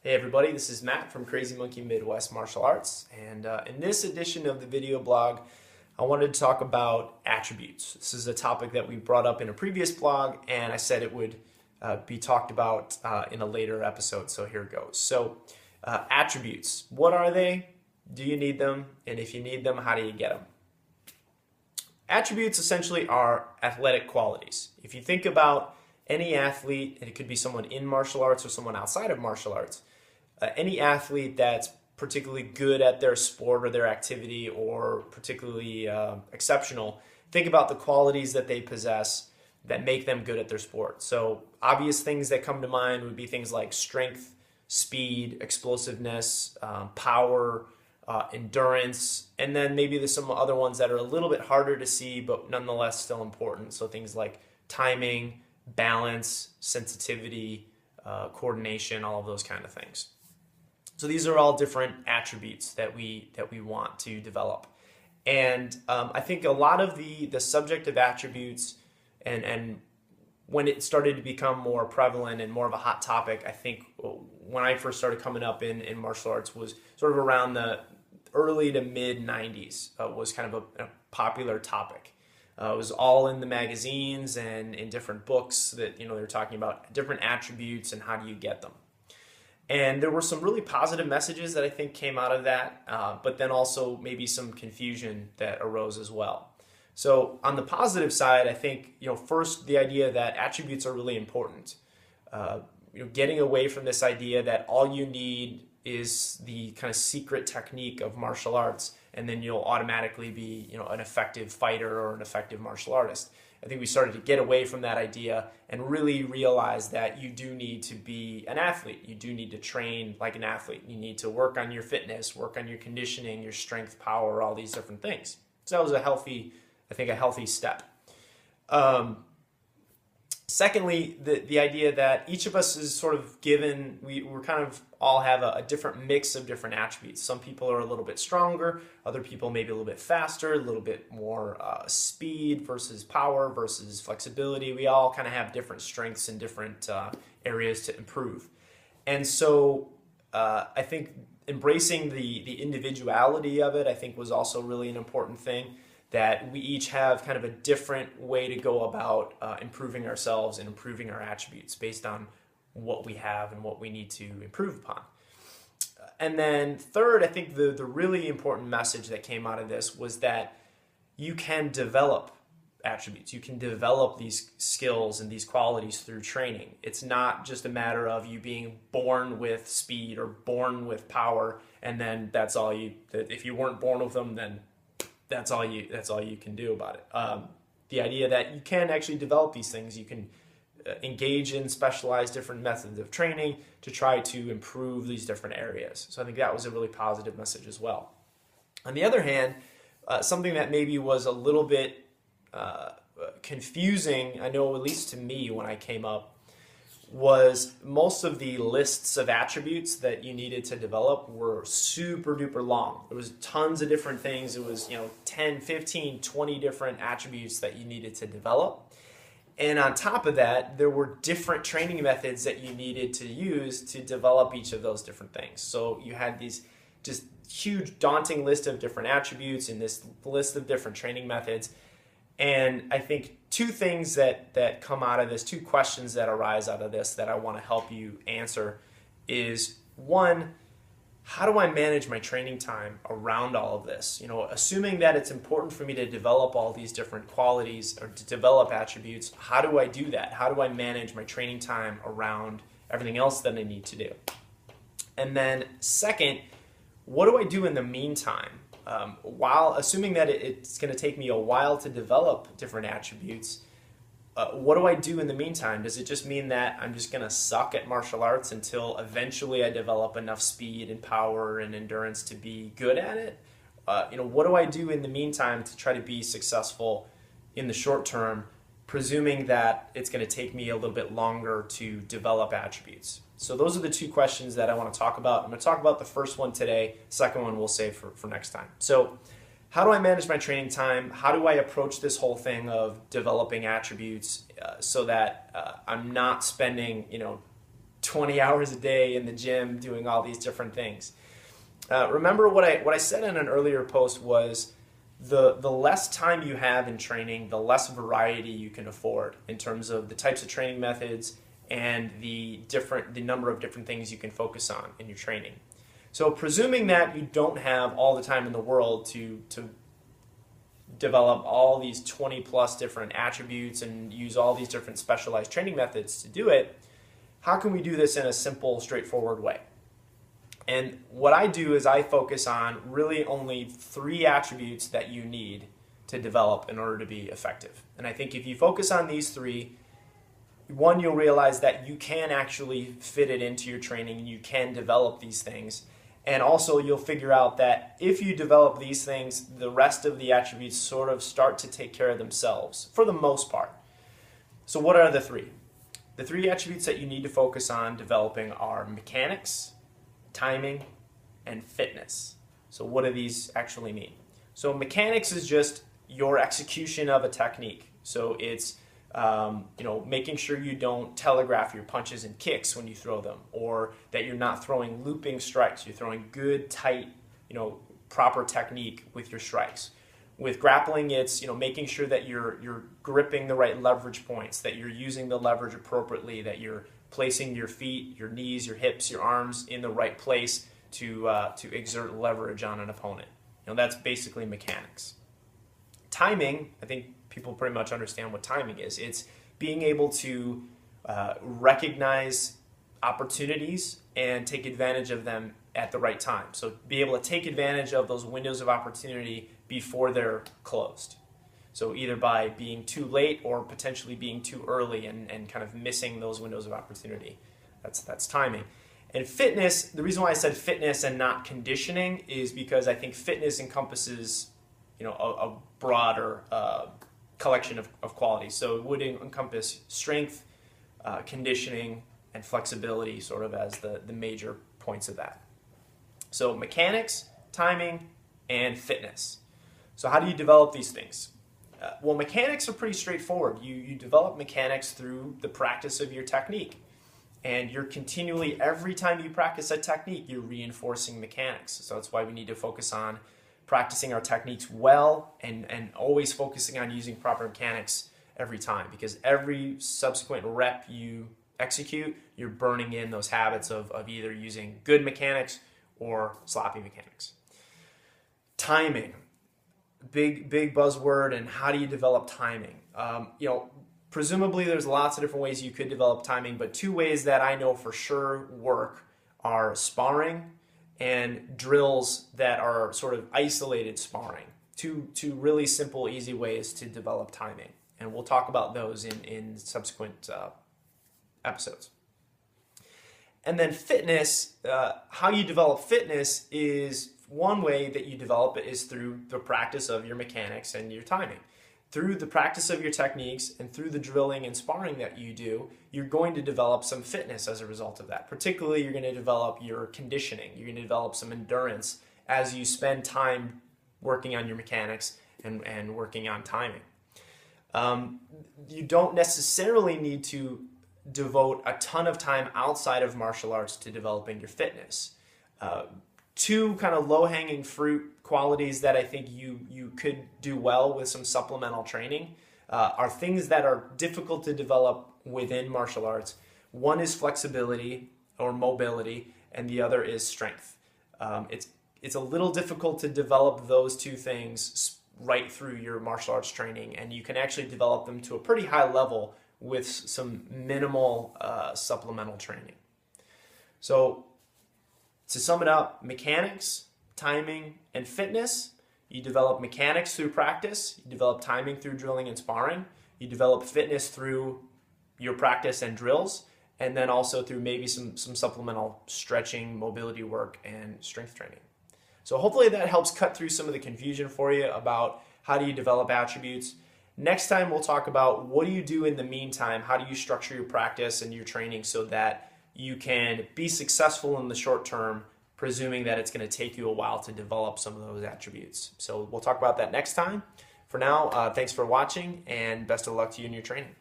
Hey everybody, this is Matt from Crazy Monkey Midwest Martial Arts, and in this edition of the video blog, I wanted to talk about attributes. This is a topic that we brought up in a previous blog, and I said it would be talked about in a later episode, so here it goes. So, attributes, what are they? Do you need them? And if you need them, how do you get them? Attributes essentially are athletic qualities. If you think about any athlete, and it could be someone in martial arts or someone outside of martial arts, any athlete that's particularly good at their sport or their activity or particularly exceptional, think about the qualities that they possess that make them good at their sport. So obvious things that come to mind would be things like strength, speed, explosiveness, power, endurance, and then maybe there's some other ones that are a little bit harder to see but nonetheless still important. So things like timing, balance, sensitivity, coordination, all of those kind of things. So these are all different attributes that we want to develop. And I think a lot of the subject of attributes and when it started to become more prevalent and more of a hot topic, I think when I first started coming up in martial arts was sort of around the early to mid 90s was kind of a popular topic. It was all in the magazines and in different books that they were talking about different attributes and how do you get them. And there were some really positive messages that I think came out of that, but then also maybe some confusion that arose as well. So on the positive side, I think first the idea that attributes are really important. Getting away from this idea that all you need is the kind of secret technique of martial arts, and then you'll automatically be an effective fighter or an effective martial artist. I think we started to get away from that idea and really realize that you do need to be an athlete. You do need to train like an athlete. You need to work on your fitness, work on your conditioning, your strength, power, all these different things. So that was a healthy step. Secondly, the idea that each of us is sort of given, we're kind of all have a different mix of different attributes. Some people are a little bit stronger, other people maybe a little bit faster, a little bit more speed versus power versus flexibility. We all kind of have different strengths and different areas to improve. And so I think embracing the individuality of it, I think was also really an important thing. That we each have kind of a different way to go about improving ourselves and improving our attributes based on what we have and what we need to improve upon. And then third, I think the really important message that came out of this was that you can develop attributes. You can develop these skills and these qualities through training. It's not just a matter of you being born with speed or born with power, and then that's all you. If you weren't born with them, then that's all you can do about it. The idea that you can actually develop these things, you can engage in specialized different methods of training to try to improve these different areas. So I think that was a really positive message as well. On the other hand, something that maybe was a little bit confusing, I know at least to me when I came up, was most of the lists of attributes that you needed to develop were super duper long. There was tons of different things. It was 10, 15, 20 different attributes that you needed to develop. And on top of that, there were different training methods that you needed to use to develop each of those different things. So you had these just huge daunting list of different attributes and this list of different training methods. And I think two things that come out of this, two questions that arise out of this that I want to help you answer is, one, how do I manage my training time around all of this? Assuming that it's important for me to develop all these different qualities or to develop attributes, how do I do that? How do I manage my training time around everything else that I need to do? And then second, what do I do in the meantime? While assuming that it's going to take me a while to develop different attributes, what do I do in the meantime? Does it just mean that I'm just going to suck at martial arts until eventually I develop enough speed and power and endurance to be good at it? What do I do in the meantime to try to be successful in the short term, presuming that it's going to take me a little bit longer to develop attributes? So those are the two questions that I want to talk about. I'm going to talk about the first one today. The second one we'll save for next time. So how do I manage my training time? How do I approach this whole thing of developing attributes so that I'm not spending 20 hours a day in the gym doing all these different things. Remember what I said in an earlier post was the less time you have in training, the less variety you can afford in terms of the types of training methods and the number of different things you can focus on in your training. So presuming that you don't have all the time in the world to develop all these 20 plus different attributes and use all these different specialized training methods to do it, how can we do this in a simple, straightforward way? And what I do is I focus on really only 3 attributes that you need to develop in order to be effective. And I think if you focus on these 3, one, you'll realize that you can actually fit it into your training and you can develop these things. And also you'll figure out that if you develop these things, the rest of the attributes sort of start to take care of themselves for the most part. So what are the 3? The 3 attributes that you need to focus on developing are mechanics, timing, and fitness. So what do these actually mean? So mechanics is just your execution of a technique. So it's making sure you don't telegraph your punches and kicks when you throw them, or that you're not throwing looping strikes. You're throwing good, tight, proper technique with your strikes. With grappling, it's making sure that you're gripping the right leverage points, that you're using the leverage appropriately, that you're placing your feet, your knees, your hips, your arms in the right place to exert leverage on an opponent. That's basically mechanics. Timing, I think people pretty much understand what timing is. It's being able to recognize opportunities and take advantage of them at the right time. So be able to take advantage of those windows of opportunity before they're closed. So either by being too late or potentially being too early and kind of missing those windows of opportunity. That's timing. And fitness, the reason why I said fitness and not conditioning is because I think fitness encompasses a broader collection of qualities. So it would encompass strength, conditioning, and flexibility sort of as the major points of that. So mechanics, timing, and fitness. So how do you develop these things? Well, mechanics are pretty straightforward. You develop mechanics through the practice of your technique. And you're continually, every time you practice a technique, you're reinforcing mechanics. So that's why we need to focus on practicing our techniques well and always focusing on using proper mechanics every time, because every subsequent rep you execute, you're burning in those habits of either using good mechanics or sloppy mechanics. Timing, big buzzword, and how do you develop timing? Presumably there's lots of different ways you could develop timing, but 2 ways that I know for sure work are sparring and drills that are sort of isolated sparring. Two really simple, easy ways to develop timing. And we'll talk about those in subsequent episodes. And then fitness, how you develop fitness is one way that you develop it is through the practice of your mechanics and your timing. Through the practice of your techniques and through the drilling and sparring that you do, you're going to develop some fitness as a result of that. Particularly, you're going to develop your conditioning. You're going to develop some endurance as you spend time working on your mechanics and working on timing. You don't necessarily need to devote a ton of time outside of martial arts to developing your fitness. 2 kind of low-hanging fruit qualities that I think you could do well with some supplemental training are things that are difficult to develop within martial arts. One is flexibility or mobility, and the other is strength. It's a little difficult to develop those 2 things right through your martial arts training, and you can actually develop them to a pretty high level with some minimal supplemental training. So to sum it up, mechanics, timing, and fitness. You develop mechanics through practice. You develop timing through drilling and sparring. You develop fitness through your practice and drills, and then also through maybe some supplemental stretching, mobility work, and strength training. So hopefully that helps cut through some of the confusion for you about how do you develop attributes. Next time we'll talk about what do you do in the meantime, how do you structure your practice and your training so that you can be successful in the short term, presuming that it's going to take you a while to develop some of those attributes. So we'll talk about that next time. For now, thanks for watching and best of luck to you in your training.